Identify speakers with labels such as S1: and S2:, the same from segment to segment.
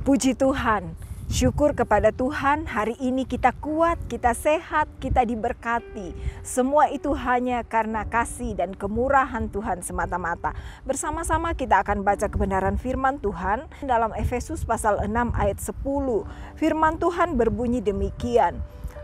S1: Puji Tuhan, syukur kepada Tuhan, hari ini kita kuat, kita sehat, kita diberkati. Semua itu hanya karena kasih dan kemurahan Tuhan semata-mata. Bersama-sama kita akan baca kebenaran firman Tuhan dalam Efesus pasal 6 ayat 10. Firman Tuhan berbunyi demikian.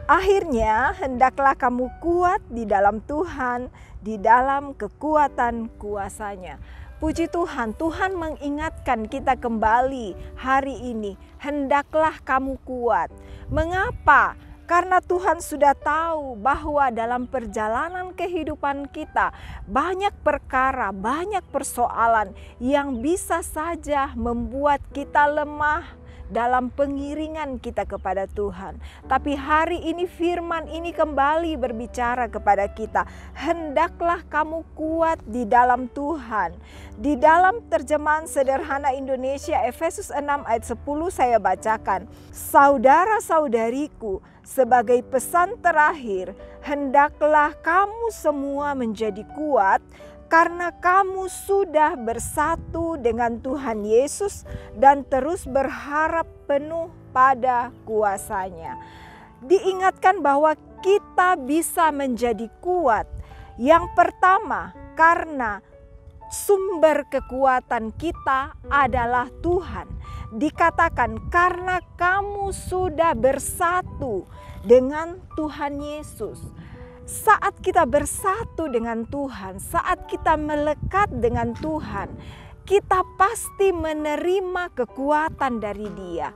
S1: Akhirnya hendaklah kamu kuat di dalam Tuhan, di dalam kekuatan kuasa-Nya. Puji Tuhan, Tuhan mengingatkan kita kembali hari ini, hendaklah kamu kuat. Mengapa? Karena Tuhan sudah tahu bahwa dalam perjalanan kehidupan kita banyak perkara, banyak persoalan yang bisa saja membuat kita lemah dalam pengiringan kita kepada Tuhan. Tapi hari ini firman ini kembali berbicara kepada kita. Hendaklah kamu kuat di dalam Tuhan. Di dalam terjemahan sederhana Indonesia Efesus 6 ayat 10 saya bacakan. Saudara-saudariku, sebagai pesan terakhir, hendaklah kamu semua menjadi kuat karena kamu sudah bersatu dengan Tuhan Yesus dan terus berharap penuh pada kuasa-Nya. Diingatkan bahwa kita bisa menjadi kuat. Yang pertama, karena sumber kekuatan kita adalah Tuhan. Dikatakan karena kamu sudah bersatu dengan Tuhan Yesus. Saat kita bersatu dengan Tuhan, saat kita melekat dengan Tuhan, kita pasti menerima kekuatan dari Dia.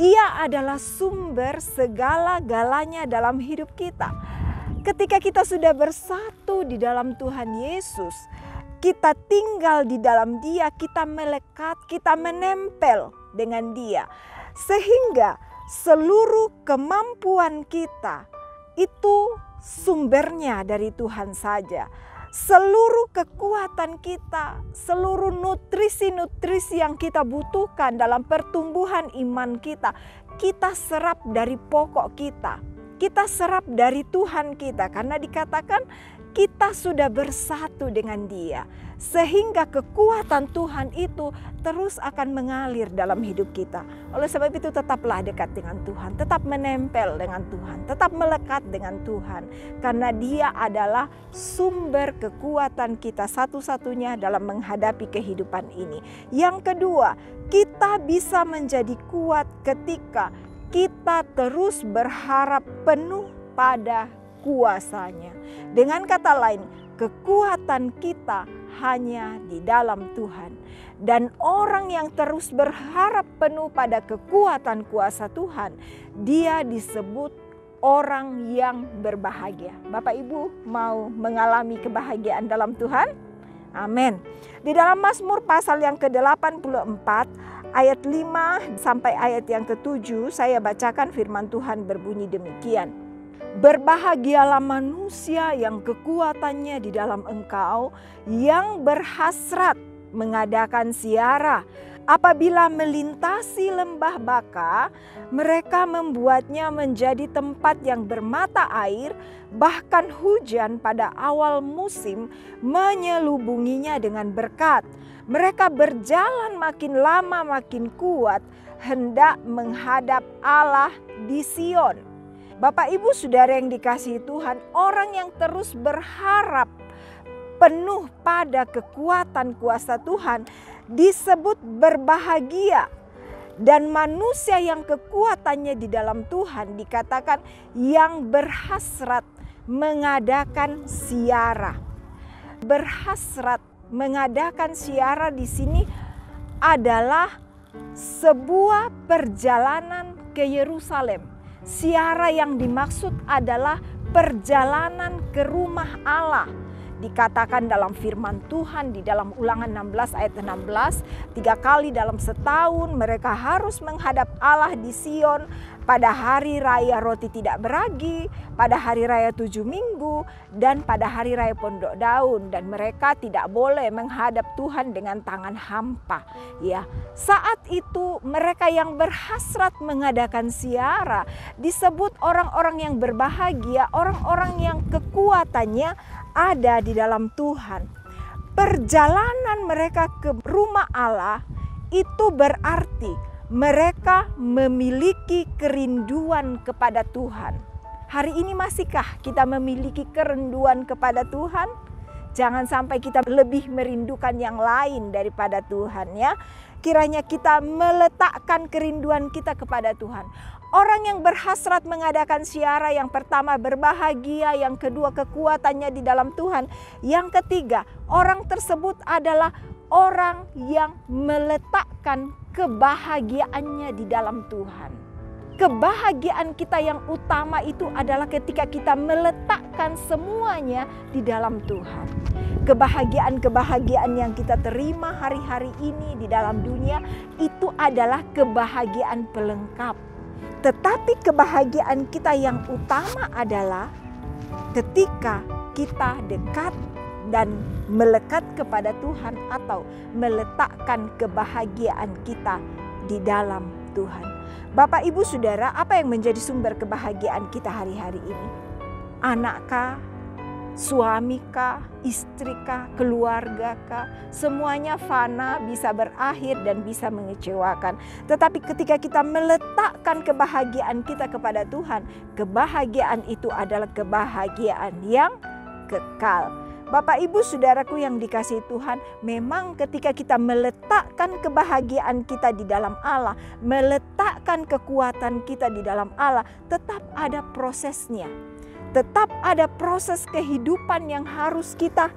S1: Dia adalah sumber segala-galanya dalam hidup kita. Ketika kita sudah bersatu di dalam Tuhan Yesus, kita tinggal di dalam Dia, kita melekat, kita menempel dengan Dia. Sehingga seluruh kemampuan kita itu sumbernya dari Tuhan saja. Seluruh kekuatan kita, seluruh nutrisi-nutrisi yang kita butuhkan dalam pertumbuhan iman kita, kita serap dari pokok kita. Kita serap dari Tuhan kita karena dikatakan kita sudah bersatu dengan Dia. Sehingga kekuatan Tuhan itu terus akan mengalir dalam hidup kita. Oleh sebab itu tetaplah dekat dengan Tuhan. Tetap menempel dengan Tuhan. Tetap melekat dengan Tuhan. Karena Dia adalah sumber kekuatan kita satu-satunya dalam menghadapi kehidupan ini. Yang kedua, kita bisa menjadi kuat ketika kita terus berharap penuh pada kuasa-Nya. Dengan kata lain, kekuatan kita hanya di dalam Tuhan. Dan orang yang terus berharap penuh pada kekuatan kuasa Tuhan, dia disebut orang yang berbahagia. Bapak Ibu mau mengalami kebahagiaan dalam Tuhan? Amin. Di dalam Mazmur pasal yang ke-84 ayat 5 sampai ayat yang ke-7 saya bacakan firman Tuhan berbunyi demikian. Berbahagialah manusia yang kekuatannya di dalam Engkau, yang berhasrat mengadakan ziarah. Apabila melintasi lembah Baka, mereka membuatnya menjadi tempat yang bermata air, bahkan hujan pada awal musim menyelubunginya dengan berkat. Mereka berjalan makin lama makin kuat, hendak menghadap Allah di Sion. Bapak Ibu Saudara yang dikasihi Tuhan, orang yang terus berharap penuh pada kekuatan kuasa Tuhan disebut berbahagia. Dan manusia yang kekuatannya di dalam Tuhan dikatakan yang berhasrat mengadakan ziarah. Berhasrat mengadakan ziarah di sini adalah sebuah perjalanan ke Yerusalem. Ziarah yang dimaksud adalah perjalanan ke rumah Allah. Dikatakan dalam firman Tuhan di dalam Ulangan 16 ayat 16, 3 kali dalam setahun mereka harus menghadap Allah di Sion pada hari raya roti tidak beragi, pada hari raya 7 minggu, dan pada hari raya pondok daun. Dan mereka tidak boleh menghadap Tuhan dengan tangan hampa. Ya, saat itu mereka yang berhasrat mengadakan ziarah disebut orang-orang yang berbahagia, orang-orang yang kekuatannya ada di dalam Tuhan. Perjalanan mereka ke rumah Allah itu berarti mereka memiliki kerinduan kepada Tuhan. Hari ini masihkah kita memiliki kerinduan kepada Tuhan? Jangan sampai kita lebih merindukan yang lain daripada Tuhan ya. Kiranya kita meletakkan kerinduan kita kepada Tuhan. Orang yang berhasrat mengadakan ziarah, yang pertama berbahagia, yang kedua kekuatannya di dalam Tuhan, yang ketiga orang tersebut adalah orang yang meletakkan kebahagiaannya di dalam Tuhan. Kebahagiaan kita yang utama itu adalah ketika kita meletakkan semuanya di dalam Tuhan. Kebahagiaan-kebahagiaan yang kita terima hari-hari ini di dalam dunia itu adalah kebahagiaan pelengkap. Tetapi kebahagiaan kita yang utama adalah ketika kita dekat dan melekat kepada Tuhan atau meletakkan kebahagiaan kita di dalam Tuhan. Bapak, Ibu, Saudara, apa yang menjadi sumber kebahagiaan kita hari-hari ini? Anakkah? Suamikah? Istrikah? Keluargakah? Semuanya fana, bisa berakhir dan bisa mengecewakan. Tetapi ketika kita meletakkan kebahagiaan kita kepada Tuhan, kebahagiaan itu adalah kebahagiaan yang kekal. Bapak, Ibu, Saudaraku yang dikasihi Tuhan, memang ketika kita meletakkan kebahagiaan kita di dalam Allah, meletakkan kekuatan kita di dalam Allah, tetap ada prosesnya. Tetap ada proses kehidupan yang harus kita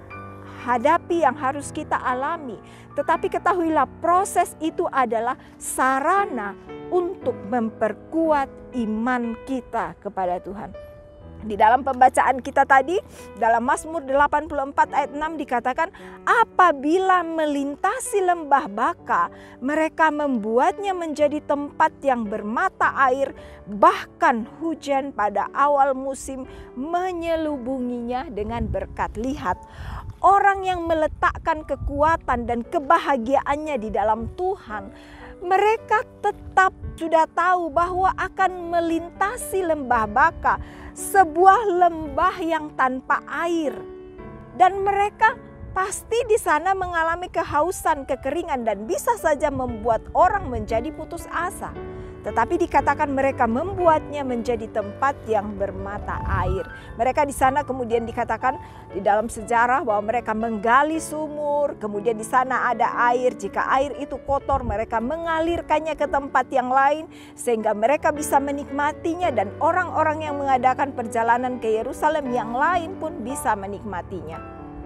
S1: hadapi, yang harus kita alami. Tetapi ketahuilah, proses itu adalah sarana untuk memperkuat iman kita kepada Tuhan. Di dalam pembacaan kita tadi, dalam Mazmur 84 ayat 6 dikatakan, apabila melintasi lembah Baka, mereka membuatnya menjadi tempat yang bermata air, bahkan hujan pada awal musim menyelubunginya dengan berkat. Lihat, orang yang meletakkan kekuatan dan kebahagiaannya di dalam Tuhan, mereka tetap sudah tahu bahwa akan melintasi lembah Baka, sebuah lembah yang tanpa air, dan mereka pasti di sana mengalami kehausan, kekeringan, dan bisa saja membuat orang menjadi putus asa. Tetapi dikatakan mereka membuatnya menjadi tempat yang bermata air. Mereka di sana kemudian dikatakan di dalam sejarah bahwa mereka menggali sumur, kemudian di sana ada air. Jika air itu kotor, mereka mengalirkannya ke tempat yang lain sehingga mereka bisa menikmatinya, dan orang-orang yang mengadakan perjalanan ke Yerusalem yang lain pun bisa menikmatinya.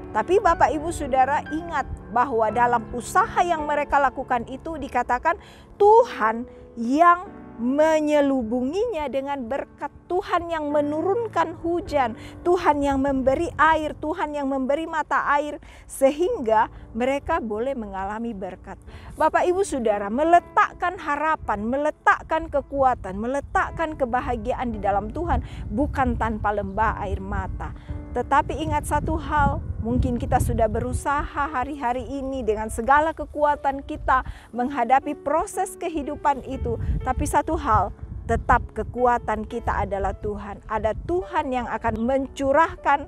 S1: Tapi Bapak, Ibu, Saudara, ingat bahwa dalam usaha yang mereka lakukan itu dikatakan Tuhan yang menyelubunginya dengan berkat, Tuhan yang menurunkan hujan, Tuhan yang memberi air, Tuhan yang memberi mata air, sehingga mereka boleh mengalami berkat. Bapak, Ibu, Saudara, meletakkan harapan, meletakkan kekuatan, meletakkan kebahagiaan di dalam Tuhan bukan tanpa lembah air mata. Tetapi ingat satu hal, mungkin kita sudah berusaha hari-hari ini dengan segala kekuatan kita menghadapi proses kehidupan itu. Tapi satu hal, tetap kekuatan kita adalah Tuhan. Ada Tuhan yang akan mencurahkan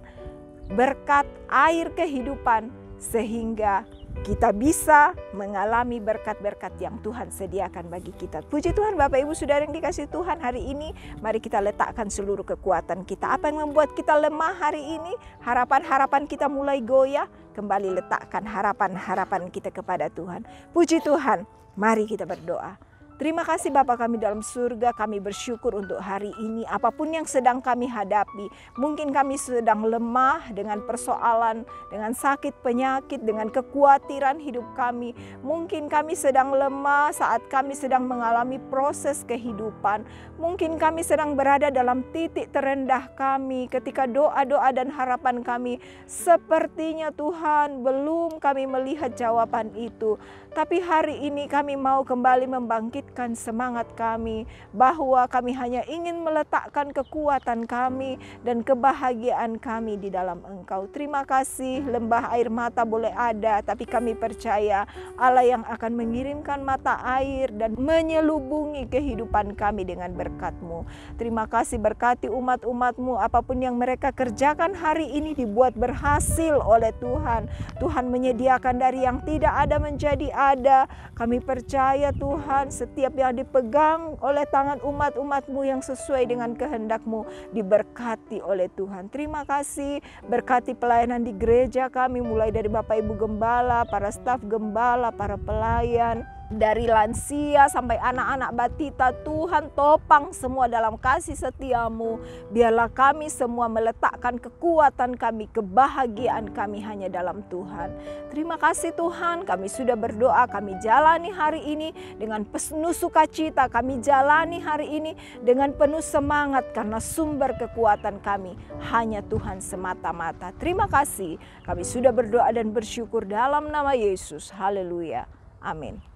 S1: berkat air kehidupan sehingga kita bisa mengalami berkat-berkat yang Tuhan sediakan bagi kita. Puji Tuhan, Bapak, Ibu, Saudara yang dikasihi Tuhan, hari ini mari kita letakkan seluruh kekuatan kita. Apa yang membuat kita lemah hari ini? Harapan-harapan kita mulai goyah. Kembali letakkan harapan-harapan kita kepada Tuhan. Puji Tuhan, mari kita berdoa. Terima kasih Bapa kami dalam surga, kami bersyukur untuk hari ini. Apapun yang sedang kami hadapi, mungkin kami sedang lemah dengan persoalan, dengan sakit penyakit, dengan kekhawatiran hidup kami. Mungkin kami sedang lemah saat kami sedang mengalami proses kehidupan. Mungkin kami sedang berada dalam titik terendah kami ketika doa-doa dan harapan kami sepertinya Tuhan belum kami melihat jawaban itu. Tapi hari ini kami mau kembali membangkitkan semangat kami bahwa kami hanya ingin meletakkan kekuatan kami dan kebahagiaan kami di dalam Engkau. Terima kasih, lembah air mata boleh ada, tapi kami percaya Allah yang akan mengirimkan mata air dan menyelubungi kehidupan kami dengan berkat-Mu. Terima kasih, berkati umat-umat-Mu, apapun yang mereka kerjakan hari ini dibuat berhasil oleh Tuhan. Tuhan menyediakan dari yang tidak ada menjadi ada. Kami percaya Tuhan, setiap setiap yang dipegang oleh tangan umat-umat-Mu yang sesuai dengan kehendak-Mu diberkati oleh Tuhan. Terima kasih, berkati pelayanan di gereja kami, mulai dari Bapak Ibu Gembala, para staf Gembala, para pelayan, dari lansia sampai anak-anak batita. Tuhan topang semua dalam kasih setia-Mu. Biarlah kami semua meletakkan kekuatan kami, kebahagiaan kami hanya dalam Tuhan. Terima kasih Tuhan, kami sudah berdoa, kami jalani hari ini dengan penuh sukacita, kami jalani hari ini dengan penuh semangat karena sumber kekuatan kami hanya Tuhan semata-mata. Terima kasih, kami sudah berdoa dan bersyukur dalam nama Yesus. Haleluya. Amin.